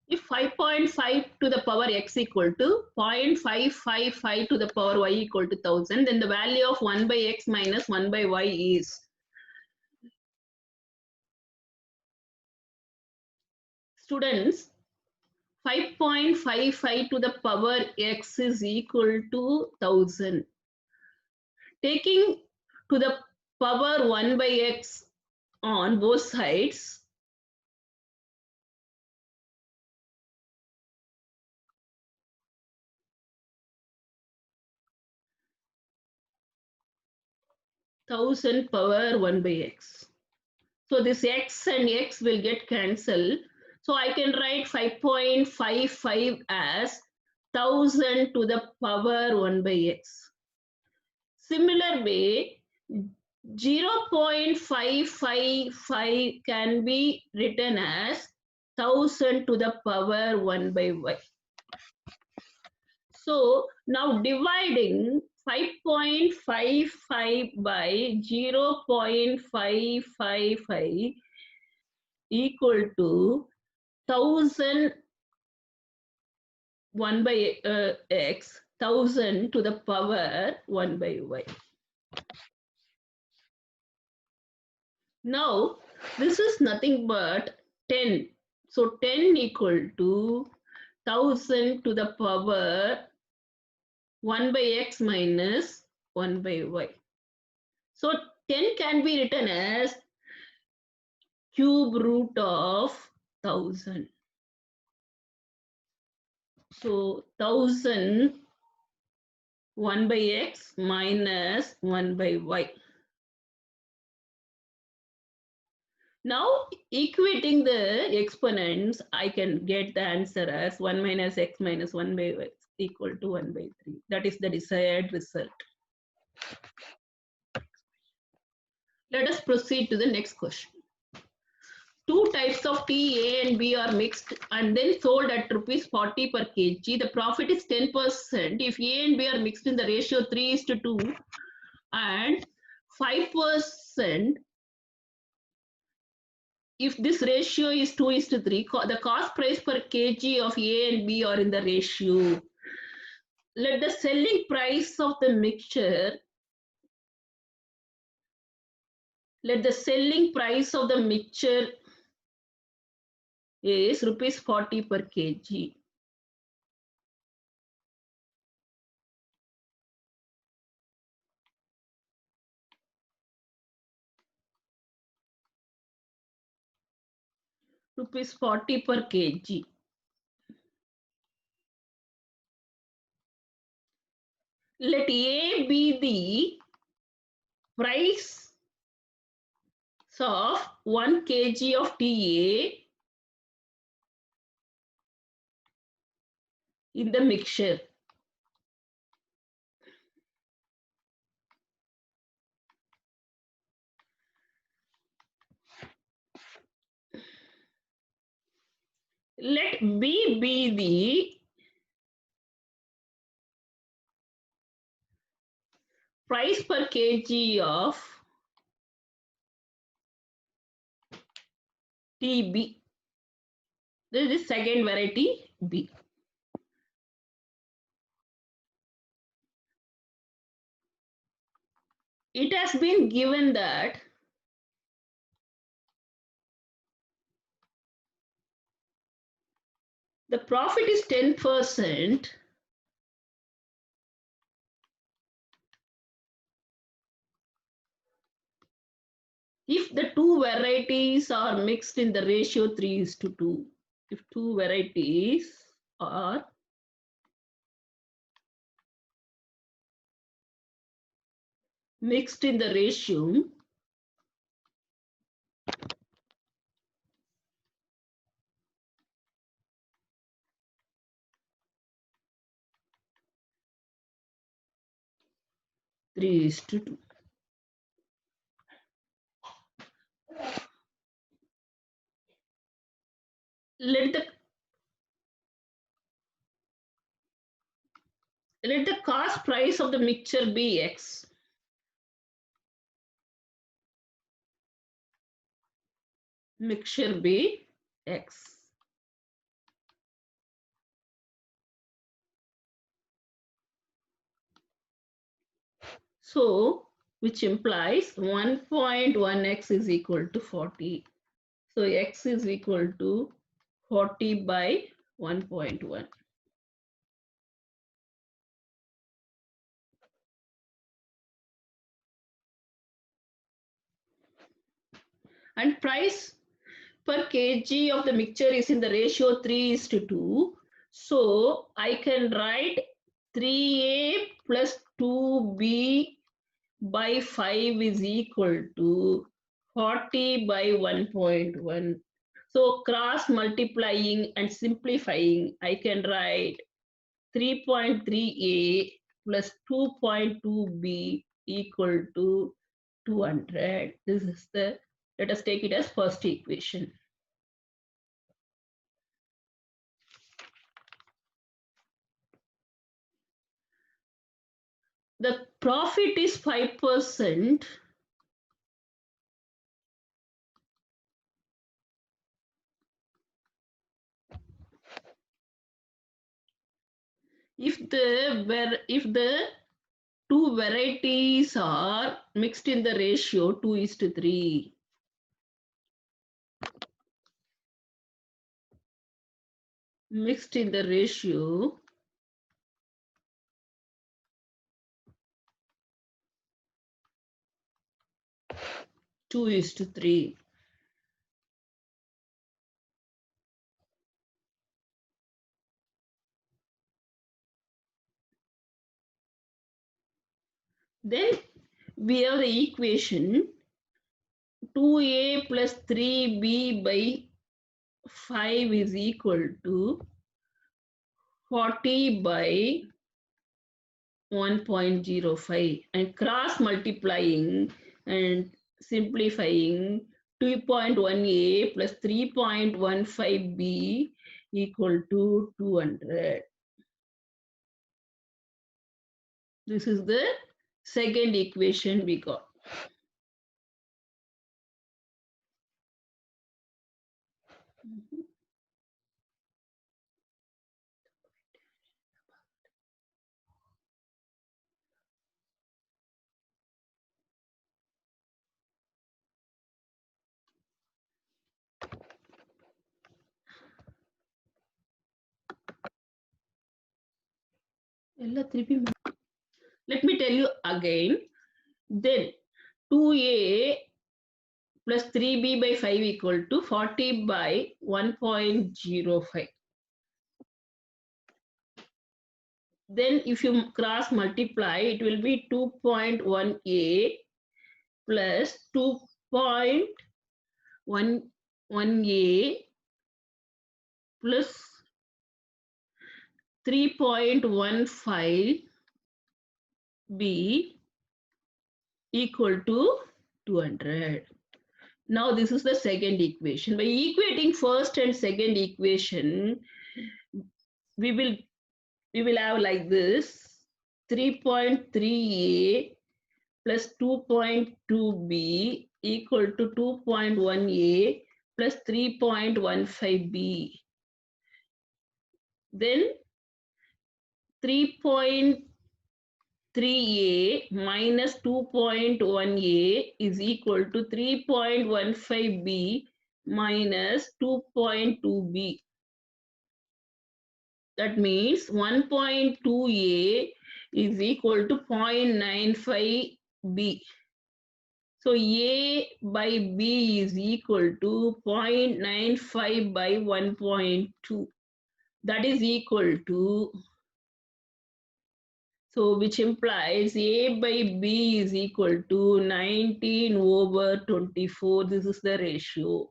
If 5.5 to the power x equal to 0.555 to the power y equal to 1000, then the value of 1 by x minus 1 by y is. Students, 5.55 to the power x is equal to 1000. Taking to the power 1 by x on both sides, thousand power 1 by x. So this x and x will get cancelled. So I can write 5.55 as 1000 to the power 1 by x. Similar way, 0.555 can be written as 1000 to the power 1 by y. So now dividing 5.55 by 0.555 equal to 1000 1 by x, 1000 to the power 1 by y. Now this is nothing but 10. So 10 equal to 1000 to the power 1 by x minus 1 by y. So 10 can be written as cube root of 1000. So 1000 1 by x minus 1 by y. Now equating the exponents, I can get the answer as 1 minus x minus 1 by x equal to 1 by 3. That is the desired result. Let us proceed to the next question. Two types of tea, A and B, are mixed and then sold at rupees 40 per kg. The profit is 10% if A and B are mixed in the ratio 3:2 and 5% if this ratio is 2:3. The cost price per kg of A and B are in the ratio. Let the selling price of the mixture is rupees 40 per kg. Rupees 40 per kg. Let A be the price of 1 kg of TA in the mixture. Let B be the price per kg of TB. This is second variety B. It has been given that the profit is 10% if the two varieties are mixed in the ratio 3:2. If two varieties are mixed in the ratio 3:2. Let the cost price of the mixture be X. Mixture be X. So, which implies 1.1x is equal to 40. So, x is equal to 40 by 1.1. And price per kg of the mixture is in the ratio 3:2. So, I can write 3a plus 2b by 5 is equal to 40 by 1.1. So cross multiplying and simplifying, I can write 3.3a plus 2.2b equal to 200. This is the, let us take it as first equation. The profit is 5%. If the two varieties are mixed in the ratio 2:3. Mixed in the ratio 2:3. Then we have the equation 2a plus 3b by 5 is equal to 40 by 1.05, and cross multiplying and simplifying 2.1a plus 3.15b equal to 200. This is the second equation we got. Let me tell you again. Then 2a plus 3b by 5 equal to 40 by 1.05. Then if you cross multiply, it will be 2.1a plus 2.11a plus 3.15b equal to 200. Now this is the second equation. By equating first and second equation, we will have like this: 3.3a plus 2.2b equal to 2.1a plus 3.15b. Then 3.3a minus 2.1a is equal to 3.15b minus 2.2b. That means 1.2a is equal to 0.95b. So a by b is equal to 0.95 by 1.2. That is equal to, so which implies a by b is equal to 19/24. This is the ratio.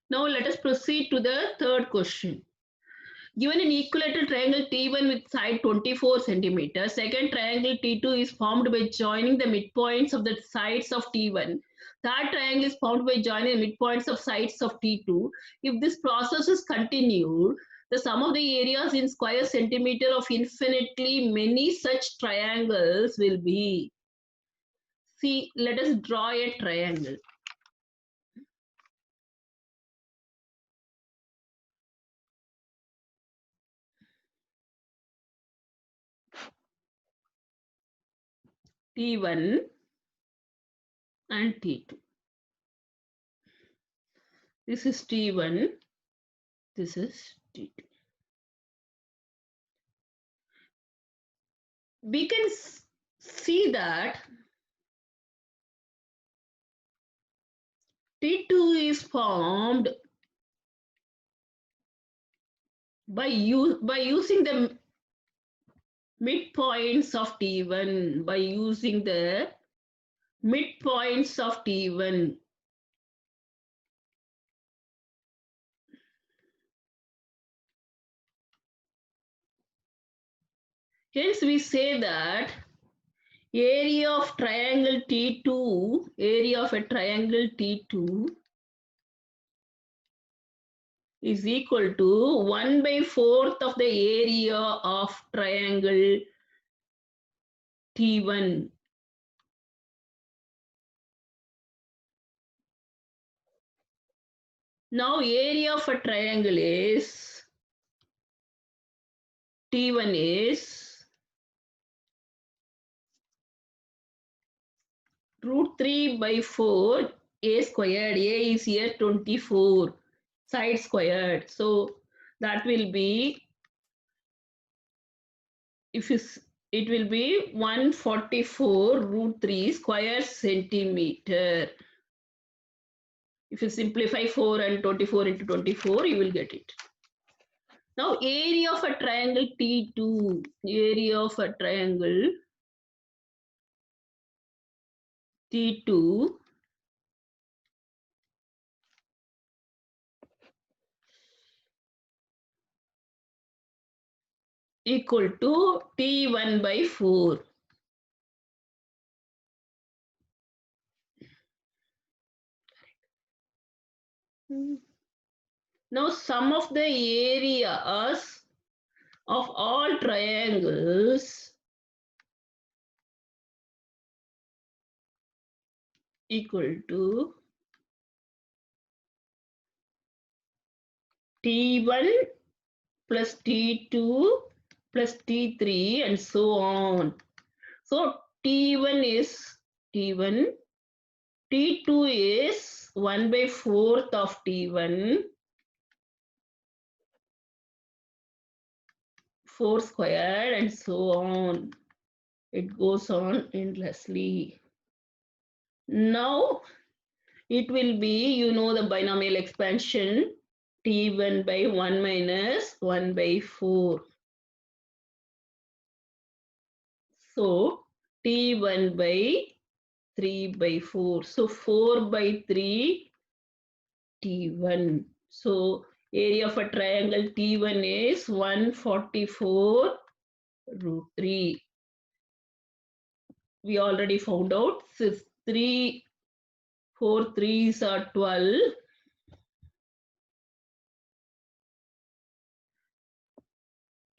Now let us proceed to the third question. Given an equilateral triangle T1 with side 24 centimeters, second triangle T2 is formed by joining the midpoints of the sides of T1. Third triangle is formed by joining the midpoints of sides of T2. If this process is continued, the sum of the areas in square centimeter of infinitely many such triangles will be. See, let us draw a triangle. T1 and T2. This is T1, this is T2. We can see that T2 is formed by using the midpoints of T1, by using the midpoints of T1. Hence we say that area of triangle T2, area of a triangle T2 is equal to 1/4 of the area of triangle T1. Now area of a triangle is T1 is √3/4 a squared. A is here 24 side squared. So that will be, if it will be 144 √3 square centimeter. If you simplify 4 and 24 into 24, you will get it. Now area of a triangle T2, area of a triangle T2 equal to T1/4. Now sum of the areas of all triangles equal to T1 plus T2 plus T3 and so on. So T1 is T1, T2 is 1/4 of T1, 4 squared and so on. It goes on endlessly. Now it will be, the binomial expansion, T1/1 minus 1/4. So T1/3/4. So 4/3 T1. So area of a triangle T1 is 144 √3. We already found out, since 4 3s are 12.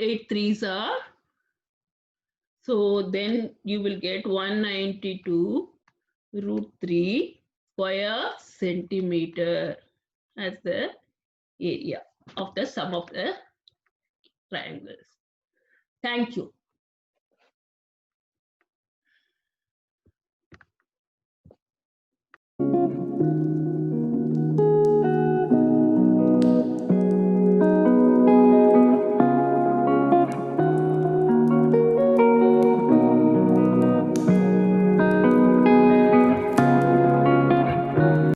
8 3s are, so then you will get 192 √3 square centimeter as the area of the sum of the triangles. Thank you.